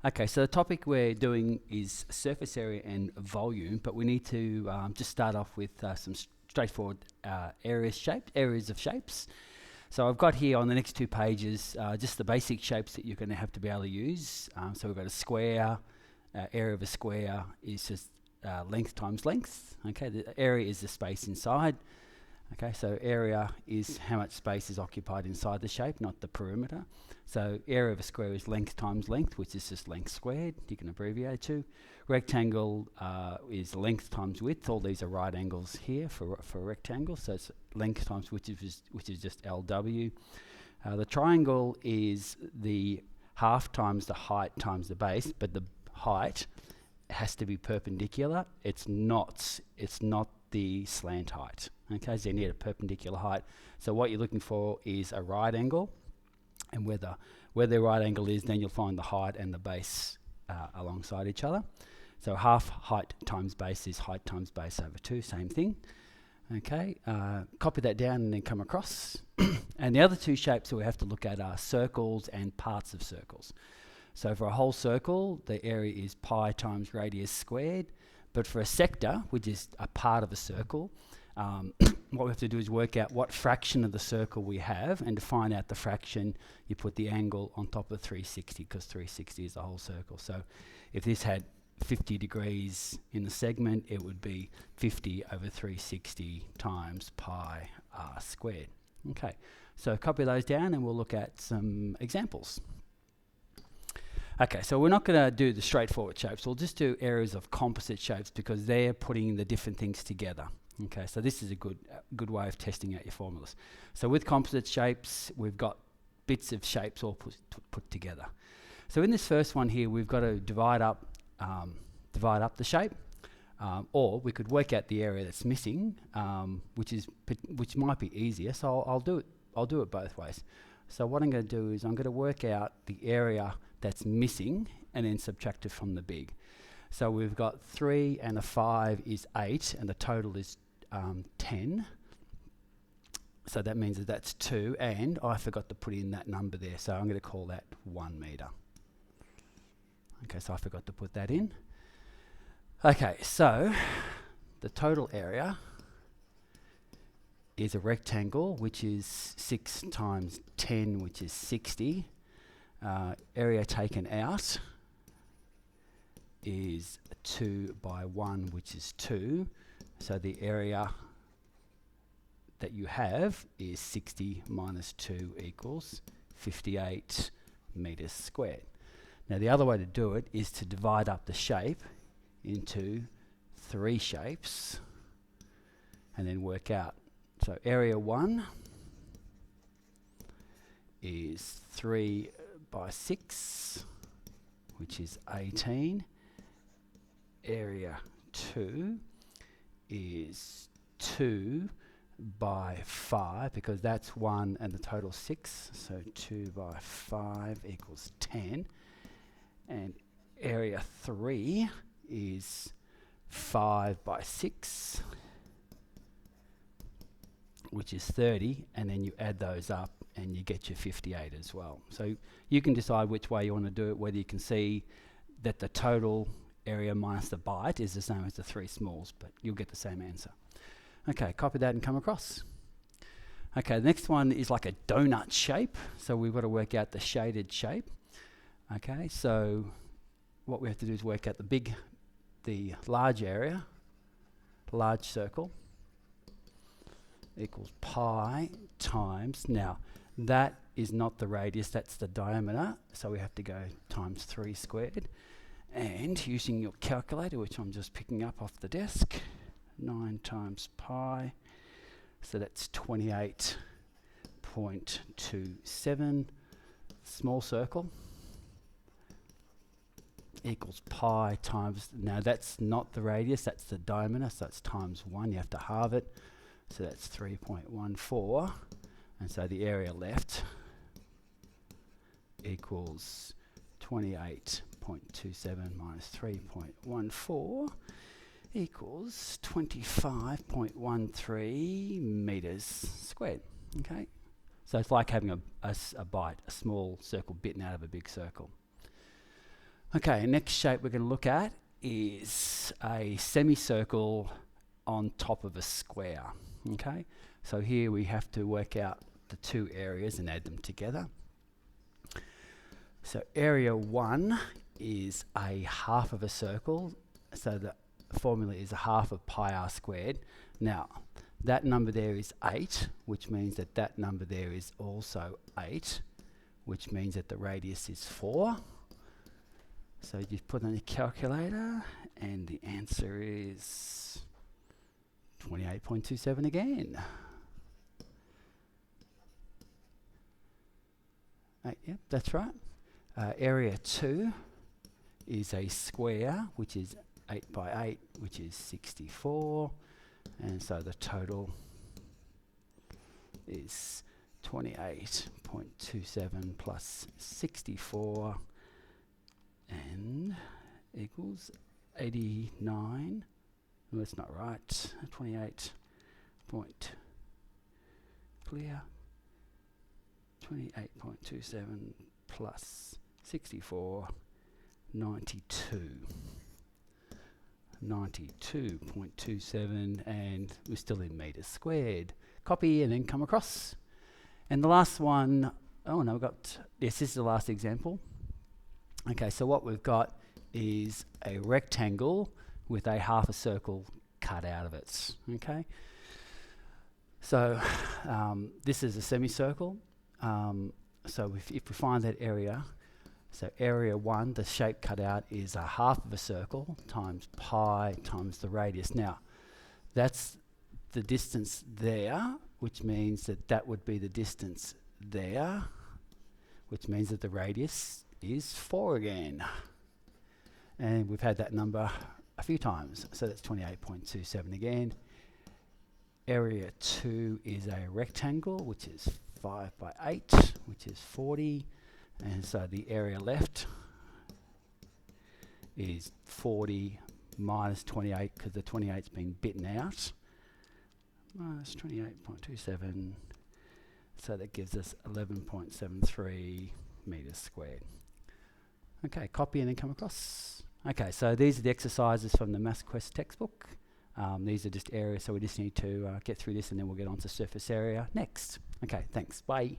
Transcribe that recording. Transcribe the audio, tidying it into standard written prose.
Okay, so the topic we're doing is surface area and volume, but we need to just start off with some straightforward areas of shapes. So I've got here on the next 2 pages just the basic shapes that you're going to have to be able to use. So we've got a square. Area of a square is just length times length. Okay, the area is the space inside. Okay, so area is how much space is occupied inside the shape, not the perimeter. So area of a square is length times length, which is just length squared. You can abbreviate to. Rectangle is length times width. All these are right angles here for a rectangle. So it's length times which is just LW. The triangle is the half times the height times the base, but the height has to be perpendicular. It's not the slant height. Okay, so you need a perpendicular height. So what you're looking for is a right angle, and where the right angle is, then you'll find the height and the base alongside each other. So half height times base is height times base over 2, same thing. Okay, copy that down and then come across. And the other 2 shapes that we have to look at are circles and parts of circles. So for a whole circle, the area is pi times radius squared. But for a sector, which is a part of a circle, what we have to do is work out what fraction of the circle we have, and to find out the fraction, you put the angle on top of 360, because 360 is the whole circle. So if this had 50 degrees in the segment, it would be 50 over 360 times pi r squared. Okay, so copy those down and we'll look at some examples. Okay, so we're not going to do the straightforward shapes. We'll just do areas of composite shapes because they're putting the different things together. Okay, so this is a good way of testing out your formulas. So with composite shapes, we've got bits of shapes all put together. So in this first one here, we've got to divide up the shape, or we could work out the area that's missing, which might be easier. So I'll do it both ways. So what I'm going to do is I'm going to work out the area that's missing and then subtract it from the big. So we've got 3 and a 5 is 8, and the total is 10. So that means that that's 2, and I forgot to put in that number there, so I'm going to call that 1 metre. Okay, so I forgot to put that in. Okay, so the total area is a rectangle, which is 6 times 10, which is 60. Area taken out is 2 by 1, which is 2. So the area that you have is 60 minus 2 equals 58 metres squared. Now the other way to do it is to divide up the shape into 3 shapes and then work out. So area 1 is 3 by 6, which is 18. Area 2 is 2 by 5, because that's 1 and the total 6. So 2 by 5 equals 10. And area 3 is 5 by 6, which is 30, and then you add those up and you get your 58 as well. So you can decide which way you want to do it, whether you can see that the total area minus the byte is the same as the 3 smalls, but you'll get the same answer. Okay, copy that and come across. Okay, the next one is like a donut shape, so we've got to work out the shaded shape. Okay, so what we have to do is work out the large area, large circle, equals pi times, now that is not the radius, that's the diameter, so we have to go times 3 squared, and using your calculator, which I'm just picking up off the desk, 9 times pi, so that's 28.27, small circle, equals pi times, now that's not the radius, that's the diameter, so that's times 1, you have to halve it, so that's 3.14, and so the area left equals 28.27 minus 3.14 equals 25.13 metres squared. Okay, so it's like having a bite, a small circle bitten out of a big circle. Okay, next shape we're going to look at is a semicircle on top of a square. Okay, so here we have to work out the two areas and add them together. So area 1 is a half of a circle, so the formula is a half of pi r squared. Now, that number there is 8, which means that that number there is also 8, which means that the radius is 4. So you put on your calculator, and the answer is 28.27 again. Yep, that's right. Area 2 is a square, which is 8 by 8, which is 64. And so the total is 28.27 plus 64 and equals 89. Well, that's not right. 28 point clear. 28.27 plus 64, 92. 92.27, and we're still in meters squared. Copy and then come across. And the last one, oh no, we've got, yes, this is the last example. Okay, so what we've got is a rectangle with a half a circle cut out of it. Okay, so this is a semicircle. So if we find that area, so area 1, the shape cut out is a half of a circle times pi times the radius. Now, that's the distance there, which means that that would be the distance there, which means that the radius is 4 again. And we've had that number a few times, so that's 28.27 again. Area 2 is a rectangle, which is 5 by 8, which is 40. And so the area left is 40 minus 28, because the 28's been bitten out. Minus 28.27. So that gives us 11.73 meters squared. Okay, copy and then come across. Okay, so these are the exercises from the MathQuest textbook. These are just areas, so we just need to get through this and then we'll get on to surface area next. Okay, thanks. Bye.